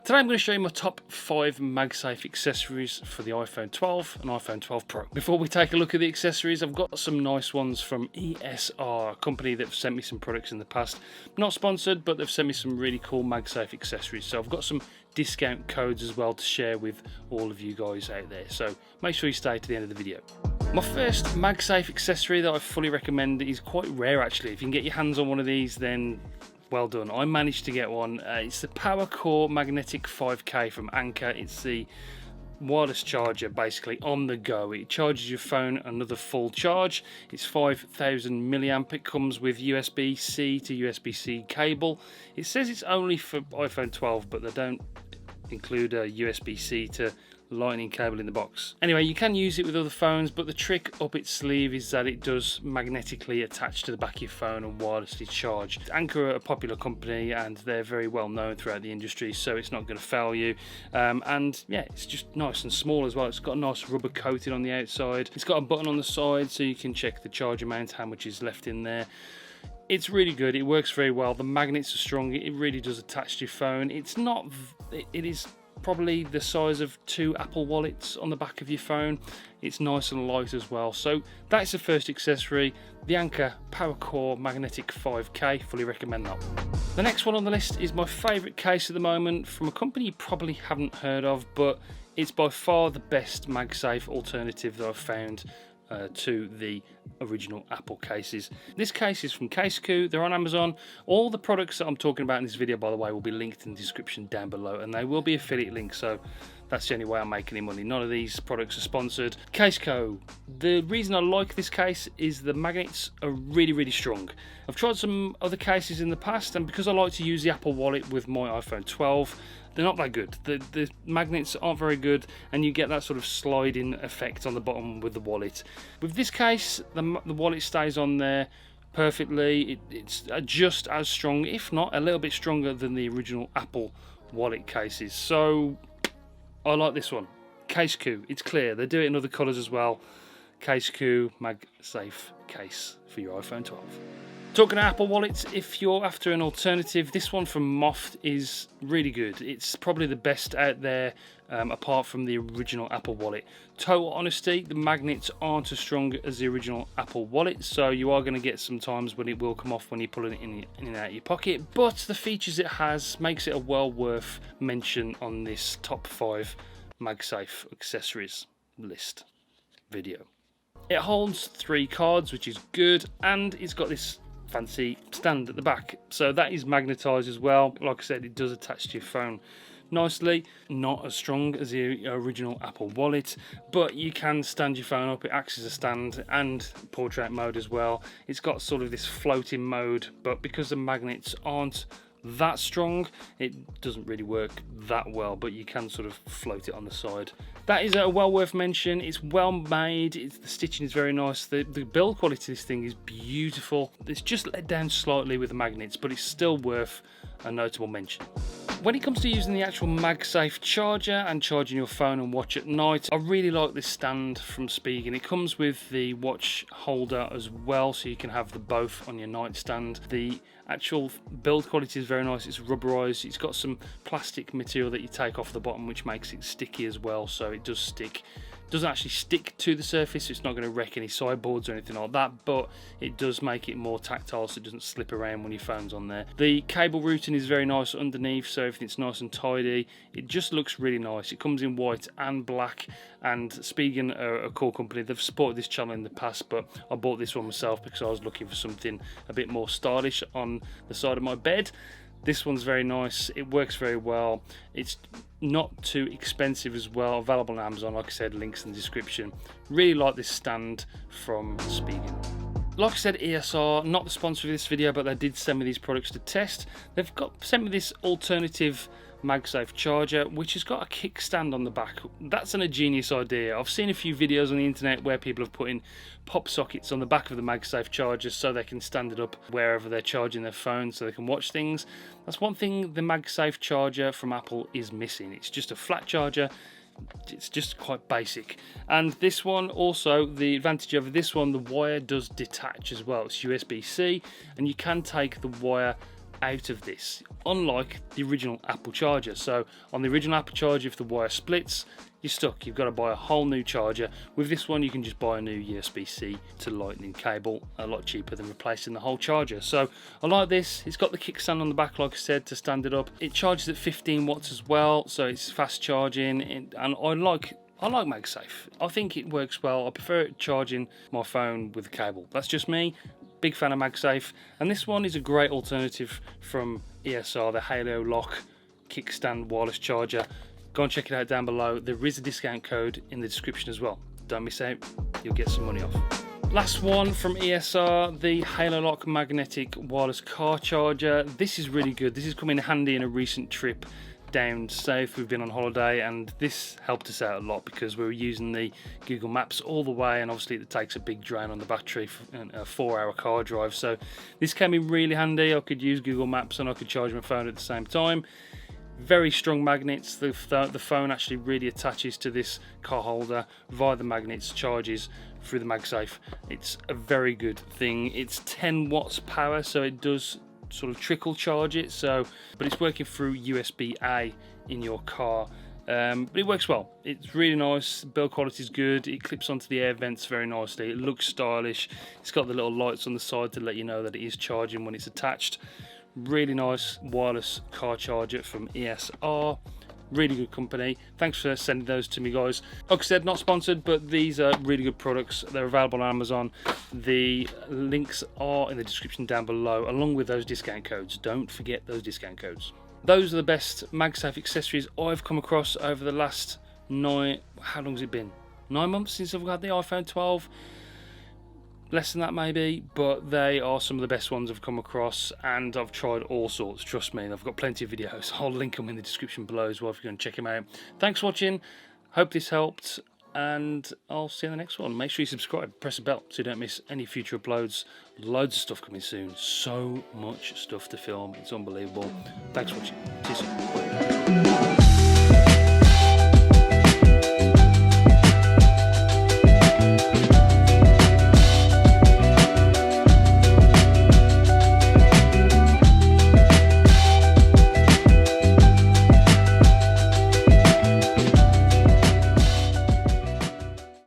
Today I'm going to show you my top 5 MagSafe accessories for the iPhone 12 and iPhone 12 Pro. Before we take a look at the accessories, I've got some nice ones from ESR, a company that have sent me some products in the past. Not sponsored, but they've sent me some really cool MagSafe accessories. So I've got some discount codes as well to share with all of you guys out there. So make sure you stay to the end of the video. My first MagSafe accessory that I fully recommend is quite rare actually. If you can get your hands on one of these, then well done. I managed to get one. It's the PowerCore Magnetic 5K from Anker. It's the wireless charger basically on the go. It charges your phone another full charge. It's 5,000 milliamp. It comes with USB-C to USB-C cable. It says it's only for iPhone 12, but they don't include a USB-C to lightning cable in the box. Anyway, you can use it with other phones, but the trick up its sleeve is that it does magnetically attach to the back of your phone and wirelessly charge. Anker are a popular company and they're very well known throughout the industry, so it's not going to fail you. And yeah, it's just nice and small as well. It's got a nice rubber coating on the outside. It's got a button on the side so you can check the charge amount, how much is left in there. It's really good. It works very well. The magnets are strong. It really does attach to your phone. It's not, it is probably the size of 2 Apple wallets on the back of your phone. It's nice and light as well. So that's the first accessory, the Anker PowerCore Magnetic 5K. Fully recommend that. The next one on the list is my favourite case at the moment from a company you probably haven't heard of, but it's by far the best MagSafe alternative that I've found to the original Apple cases. This case is from CaseQ. They're on Amazon. All the products that I'm talking about in this video, by the way, will be linked in the description down below, and they will be affiliate links, so that's the only way I'm making any money. None of these products are sponsored. CaseQ. The reason I like this case is the magnets are really strong. I've tried some other cases in the past, and because I like to use the Apple Wallet with my iPhone 12, they're not that good. The magnets aren't very good, and you get that sort of sliding effect on the bottom with the wallet. With this case, the wallet stays on there perfectly. It's just as strong, if not a little bit stronger than the original Apple wallet cases. So I like this one. CaseQ. It's clear. They do it in other colours as well. CaseQ MagSafe case for your iPhone 12. Talking to Apple wallets, if you're after an alternative, this one from Moft is really good. It's probably the best out there apart from the original Apple wallet. Total honesty, the magnets aren't as strong as the original Apple wallet, so you are going to get some times when it will come off when you're pulling it in and out of your pocket, but the features it has makes it a well worth mention on this top 5 MagSafe accessories list video. It holds 3 cards, which is good, and it's got this fancy stand at the back, so that is magnetized as well. Like I said, it does attach to your phone nicely. Not as strong as the original Apple wallet, but you can stand your phone up. It acts as a stand, and portrait mode as well. It's got sort of this floating mode, but because the magnets aren't that strong, it doesn't really work that well, but you can sort of float it on the side. That is a well worth mention. It's well made. The stitching is very nice. The build quality of this thing is beautiful. It's just let down slightly with the magnets, but it's still worth a notable mention. When it comes to using the actual MagSafe charger and charging your phone and watch at night, I really like this stand from Spigen. It comes with the watch holder as well, so you can have the both on your nightstand. The actual build quality is very nice. It's rubberized. It's got some plastic material that you take off the bottom, which makes it sticky as well, so it does stick. It doesn't actually stick to the surface, so it's not going to wreck any sideboards or anything like that, but it does make it more tactile so it doesn't slip around when your phone's on there. The cable routing is very nice underneath, so everything's nice and tidy. It just looks really nice. It comes in white and black, and Spigen are a cool company. They've supported this channel in the past, but I bought this one myself because I was looking for something a bit more stylish on the side of my bed. This one's very nice. It works very well. It's not too expensive as well. Available on Amazon, like I said, links in the description. Really like this stand from Spigen. Like I said, ESR, not the sponsor of this video, but they did send me these products to test. They've sent me this alternative MagSafe charger, which has got a kickstand on the back. That's an ingenious idea. I've seen a few videos on the internet where people have put in pop sockets on the back of the MagSafe charger so they can stand it up wherever they're charging their phone so they can watch things. That's one thing the MagSafe charger from Apple is missing. It's just a flat charger. It's just quite basic. And this one also, the advantage of this one, the wire does detach as well. It's USB-C, and you can take the wire out of this, unlike the original Apple charger. So on the original Apple charger, if the wire splits, you're stuck. You've got to buy a whole new charger. With this one, you can just buy a new USB-C to Lightning cable, a lot cheaper than replacing the whole charger. So I like this. It's got the kickstand on the back, like I said, to stand it up. It charges at 15 watts as well, so it's fast charging, and I like MagSafe. I think it works well. I prefer charging my phone with a cable. That's just me. Big fan of MagSafe. And this one is a great alternative from ESR, the Halo Lock kickstand wireless charger. Go and check it out down below. There is a discount code in the description as well. Don't miss out. You'll get some money off. Last one from ESR, the Halo Lock magnetic wireless car charger. This is really good. This has come in handy in a recent trip down south. We've been on holiday, and this helped us out a lot because we were using the Google Maps all the way, and obviously it takes a big drain on the battery for a 4-hour car drive. So this came in really handy. I could use Google Maps and I could charge my phone at the same time. Very strong magnets. The phone actually really attaches to this car holder via the magnets, charges through the MagSafe. It's a very good thing. It's 10 watts power, so it does sort of trickle charge it, but it's working through USB-A in your car, but it works well. It's really nice. Build quality is good. It clips onto the air vents very nicely. It looks stylish. It's got the little lights on the side to let you know that it is charging when it's attached. Really nice wireless car charger from ESR. Really good company. Thanks for sending those to me, guys. Like I said, not sponsored, but these are really good products. They're available on Amazon. The links are in the description down below, along with those discount codes. Don't forget those discount codes. Those are the best MagSafe accessories I've come across over the last how long has it been? 9 months since I've got the iPhone 12. Less than that maybe, but they are some of the best ones I've come across, and I've tried all sorts, trust me. I've got plenty of videos. I'll link them in the description below as well if you're going to check them out. Thanks for watching. Hope this helped, and I'll see you in the next one. Make sure you subscribe, press the bell so you don't miss any future uploads. Loads of stuff coming soon. So much stuff to film. It's unbelievable. Thanks for watching. See you soon.